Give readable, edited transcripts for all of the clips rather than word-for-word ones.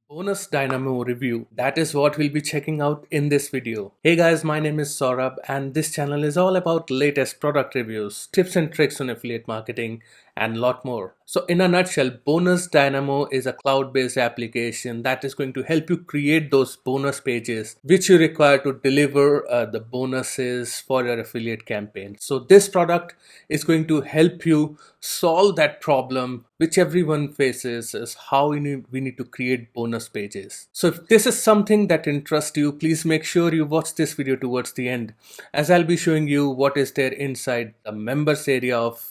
Bonus Dynamo review. That is what we'll be checking out in this video. Hey guys, my name is Saurabh and this channel is all about latest product reviews, tips and tricks on affiliate marketing and lot more. So in a nutshell, Bonus Dynamo is a cloud-based application that is going to help you create those bonus pages which you require to deliver the bonuses for your affiliate campaign. So this product is going to help you solve that problem which everyone faces, is how we need to create bonus pages. So if this is something that interests you, please make sure you watch this video towards the end, as I'll be showing you what is there inside the members area of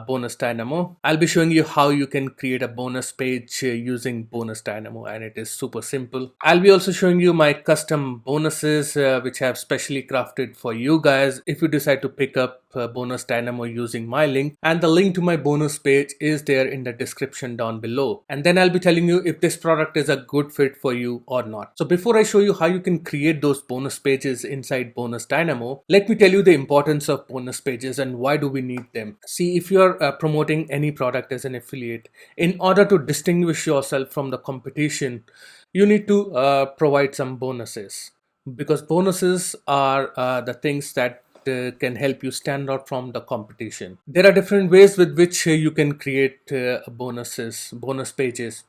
Bonus Dynamo. I'll be showing you how you can create a bonus page using Bonus Dynamo, and it is super simple. I'll be also showing you my custom bonuses which I have specially crafted for you guys if you decide to pick up Bonus Dynamo using my link, and the link to my bonus page is there in the description down below. And then I'll be telling you if this product is a good fit for you or not. So before I show you how you can create those bonus pages inside Bonus Dynamo, let me tell you the importance of bonus pages and why do we need them. See, if you're promoting any product as an affiliate, in order to distinguish yourself from the competition, you need to provide some bonuses, because bonuses are the things that can help you stand out from the competition. There are different ways with which you can create bonus pages.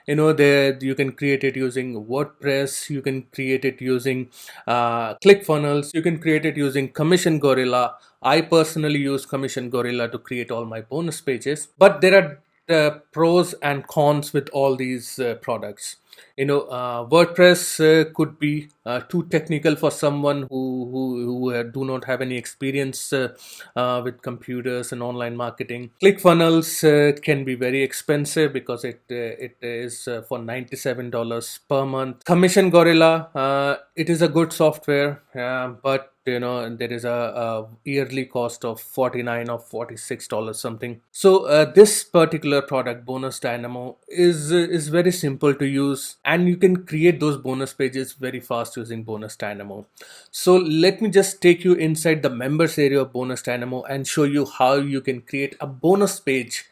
You know, there you can create it using WordPress, you can create it using ClickFunnels, you can create it using Commission Gorilla. I personally use Commission Gorilla to create all my bonus pages, but there are pros and cons with all these products. WordPress could be too technical for someone who do not have any experience with computers and online marketing. ClickFunnels can be very expensive because it is for $97 per month. Commission Gorilla, it is a good software, but there is a yearly cost of $49 or $46 something. So this particular product, Bonus Dynamo, is very simple to use, and you can create those bonus pages very fast using Bonus Dynamo. So let me just take you inside the members area of Bonus Dynamo and show you how you can create a bonus page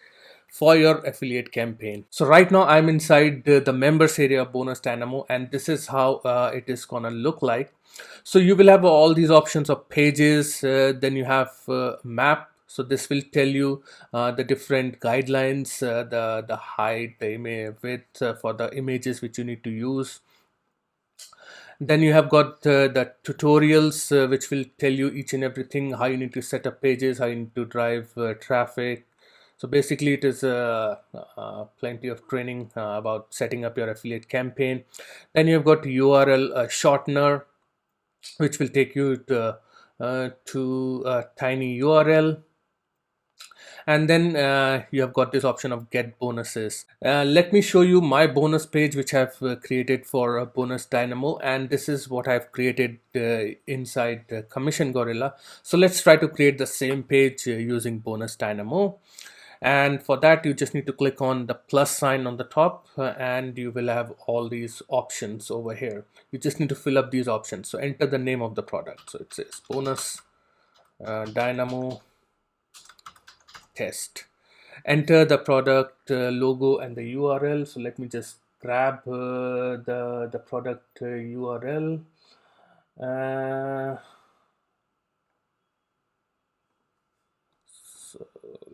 for your affiliate campaign. So right now I'm inside the members area of Bonus Dynamo, and this is how it is gonna look like. So you will have all these options of pages, then you have map. So this will tell you the different guidelines, the height, the image width for the images which you need to use. Then you have got the tutorials which will tell you each and everything, how you need to set up pages, how you need to drive traffic. So basically it is plenty of training about setting up your affiliate campaign. Then you've got URL shortener, which will take you to a tiny URL. And then you have got this option of get bonuses. Let me show you my bonus page which I've created for Bonus Dynamo, and this is what I've created inside Commission Gorilla. So let's try to create the same page using Bonus Dynamo. And for that you just need to click on the plus sign on the top, and you will have all these options over here. You just need to fill up these options. So enter the name of the product. So it says Bonus Dynamo Test. Enter the product logo and the URL. So let me just grab the product URL. So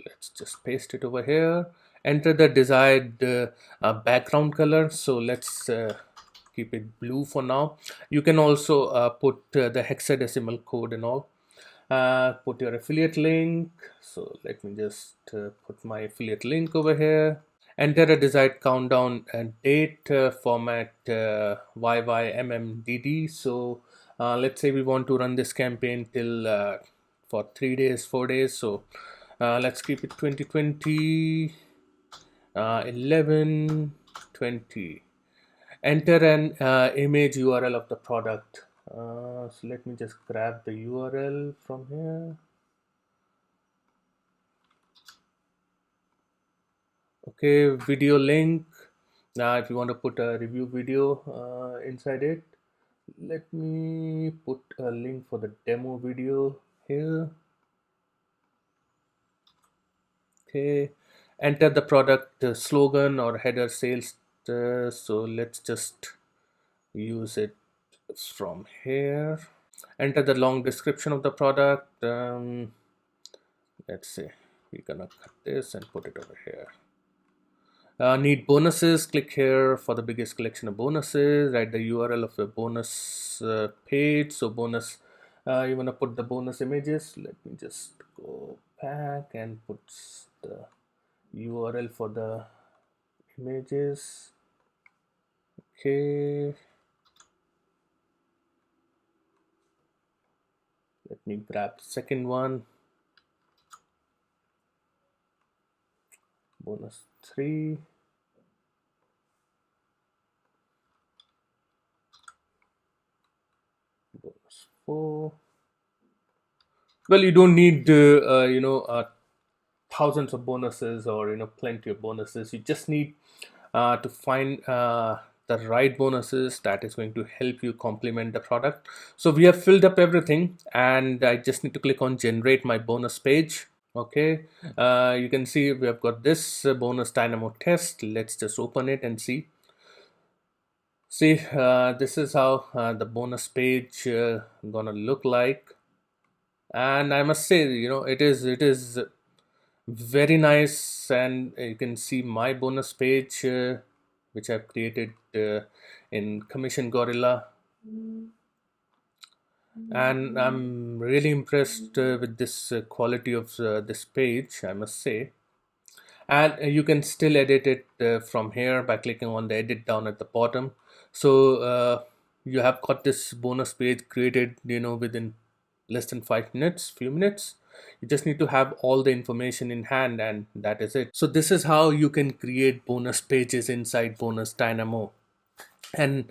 let's just paste it over here. Enter the desired background color. So let's keep it blue for now. You can also put the hexadecimal code and all. Put your affiliate link. So let me just put my affiliate link over here. Enter a desired countdown and date, format YYMMDD. So let's say we want to run this campaign till for 3 days, 4 days. So let's keep it 2020 11/20. Enter an image URL of the product. So let me just grab the URL from here. Okay, video link. Now if you want to put a review video inside it, let me put a link for the demo video here. Okay, enter the product slogan or header, sales So let's just use it from here. Enter the long description of the product. Let's say we're gonna cut this and put it over here. Need bonuses, click here for the biggest collection of bonuses. Write the URL of the bonus page. So bonus, you want to put the bonus images. Let me just go back and put the URL for the images. Okay, let me grab the second one. Bonus 3. Bonus 4. Well, you don't need thousands of bonuses or plenty of bonuses. You just need to find the right bonuses that is going to help you complement the product. So we have filled up everything, and I just need to click on generate my bonus page. Okay, you can see we have got this bonus dynamo test. Let's just open it and see. This is how the bonus page gonna look like. And I must say, it is very nice, and you can see my bonus page which I've created in Commission Gorilla, and I'm really impressed with this quality of this page, I must say. And you can still edit it from here by clicking on the edit down at the bottom. So you have got this bonus page created within less than 5 minutes, few minutes. You just need to have all the information in hand, and that is it. So this is how you can create bonus pages inside Bonus Dynamo. And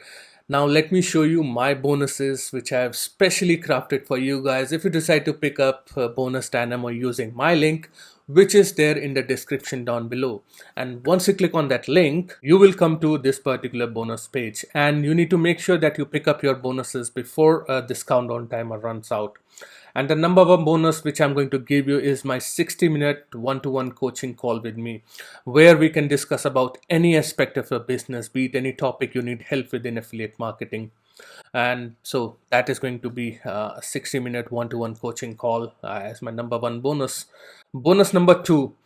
now let me show you my bonuses which I have specially crafted for you guys if you decide to pick up Bonus Dynamo using my link, which is there in the description down below. And once you click on that link, you will come to this particular bonus page, and you need to make sure that you pick up your bonuses before this countdown timer runs out. And the number one bonus which I'm going to give you is my 60-minute one-to-one coaching call with me, where we can discuss about any aspect of your business, be it any topic you need help with in affiliate marketing. And so that is going to be a 60-minute one-to-one coaching call as my number one bonus. Bonus number two,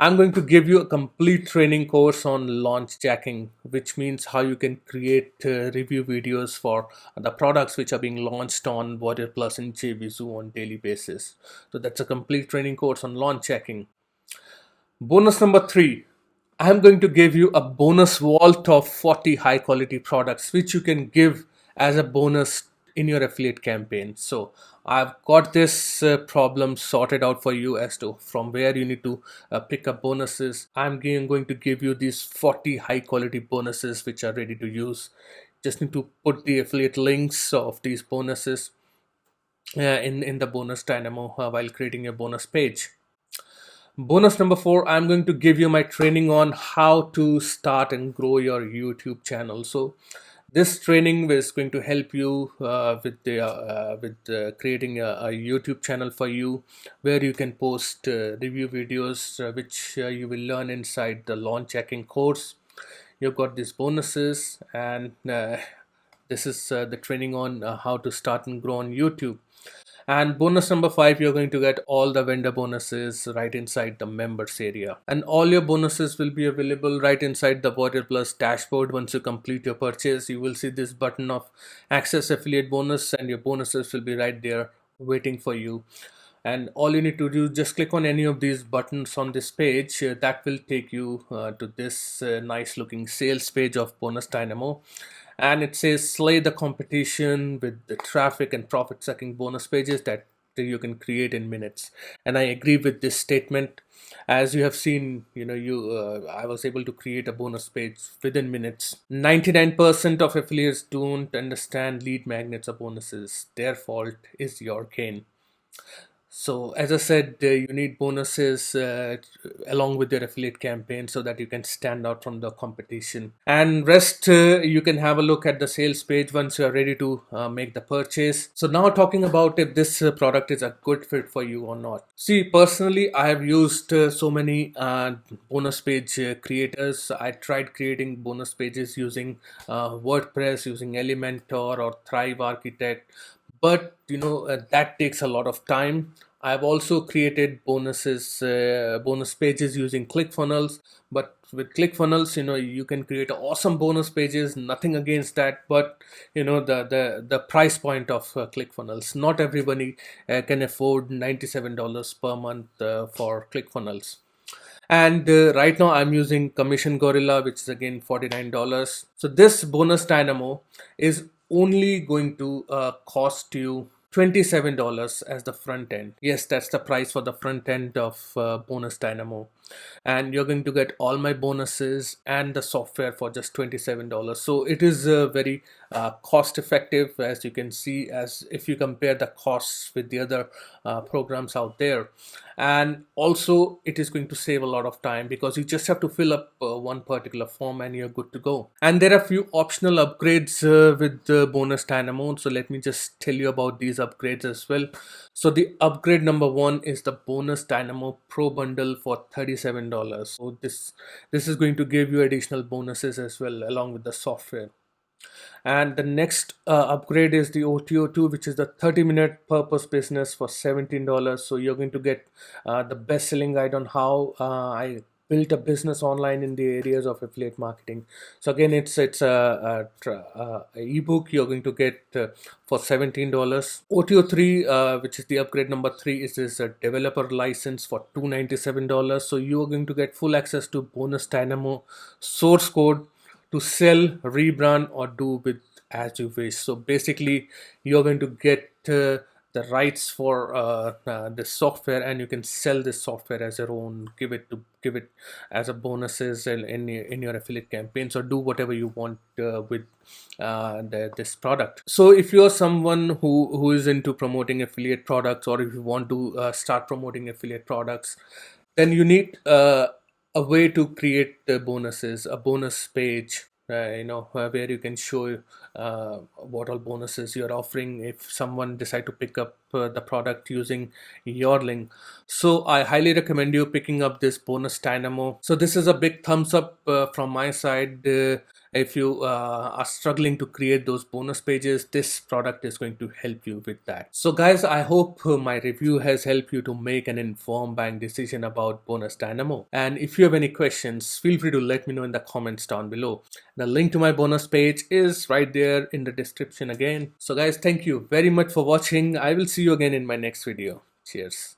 I'm going to give you a complete training course on launch jacking, which means how you can create review videos for the products which are being launched on Warrior Plus and JVZoo on daily basis. So that's a complete training course on launch jacking. Bonus number three, I'm going to give you a bonus vault of 40 high quality products which you can give as a bonus in your affiliate campaign. So I've got this problem sorted out for you as to from where you need to pick up bonuses. I'm going to give you these 40 high quality bonuses which are ready to use. Just need to put the affiliate links of these bonuses in the Bonus Dynamo while creating a bonus page. Bonus number 4, I'm going to give you my training on how to start and grow your YouTube channel. So this training is going to help you with creating a YouTube channel for you, where you can post review videos which you will learn inside the launch hacking course. You've got these bonuses, and this is the training on how to start and grow on YouTube. And bonus number 5, you're going to get all the vendor bonuses right inside the members area. And all your bonuses will be available right inside the Warrior Plus dashboard. Once you complete your purchase, you will see this button of access affiliate bonus, and your bonuses will be right there waiting for you. And all you need to do, just click on any of these buttons on this page. That will take you to this nice looking sales page of Bonus Dynamo. And it says slay the competition with the traffic and profit sucking bonus pages that you can create in minutes. And I agree with this statement. As you have seen, I was able to create a bonus page within minutes. 99% of affiliates don't understand lead magnets or bonuses. Their fault is your gain. So as I said, you need bonuses along with your affiliate campaign so that you can stand out from the competition. And rest, you can have a look at the sales page once you are ready to make the purchase. So now talking about if this product is a good fit for you or not. See, personally, I have used so many bonus page creators. I tried creating bonus pages using WordPress, using Elementor or Thrive Architect, but that takes a lot of time. I've also created bonus pages using ClickFunnels, but with ClickFunnels, you can create awesome bonus pages. Nothing against that, but the price point of ClickFunnels. Not everybody can afford $97 per month for ClickFunnels. And right now I'm using Commission Gorilla, which is again $49. So this Bonus Dynamo is only going to cost you $27 as the front end. Yes, that's the price for the front end of Bonus Dynamo. And you're going to get all my bonuses and the software for just $27. So it is very cost effective, as you can see, as if you compare the costs with the other programs out there. And also it is going to save a lot of time because you just have to fill up one particular form and you're good to go. And there are a few optional upgrades with the Bonus Dynamo, so let me just tell you about these upgrades as well. So the upgrade number one is the Bonus Dynamo Pro bundle for $37. So this is going to give you additional bonuses as well along with the software. And the next upgrade is the OTO2, which is the 30-minute purpose business for $17. So you're going to get the best-selling guide on how I built a business online in the areas of affiliate marketing. So again, it's a ebook you're going to get for $17. OTO3, which is the upgrade number 3, is this developer license for $297. So you are going to get full access to Bonus Dynamo source code to sell, rebrand, or do with as you wish. So basically, you're going to get the rights for this software, and you can sell this software as your own. Give it as a bonuses in your affiliate campaigns, or do whatever you want with this product. So if you're someone who is into promoting affiliate products, or if you want to start promoting affiliate products, then you need a way to create the bonuses, a bonus page, where you can show what all bonuses you're offering if someone decide to pick up the product using your link. So I highly recommend you picking up this Bonus Dynamo. So this is a big thumbs up from my side. If you are struggling to create those bonus pages, this product is going to help you with that. So guys, I hope my review has helped you to make an informed buying decision about Bonus Dynamo. And if you have any questions, feel free to let me know in the comments down below. The link to my bonus page is right there in the description again. So guys, thank you very much for watching. I will see you again in my next video. Cheers.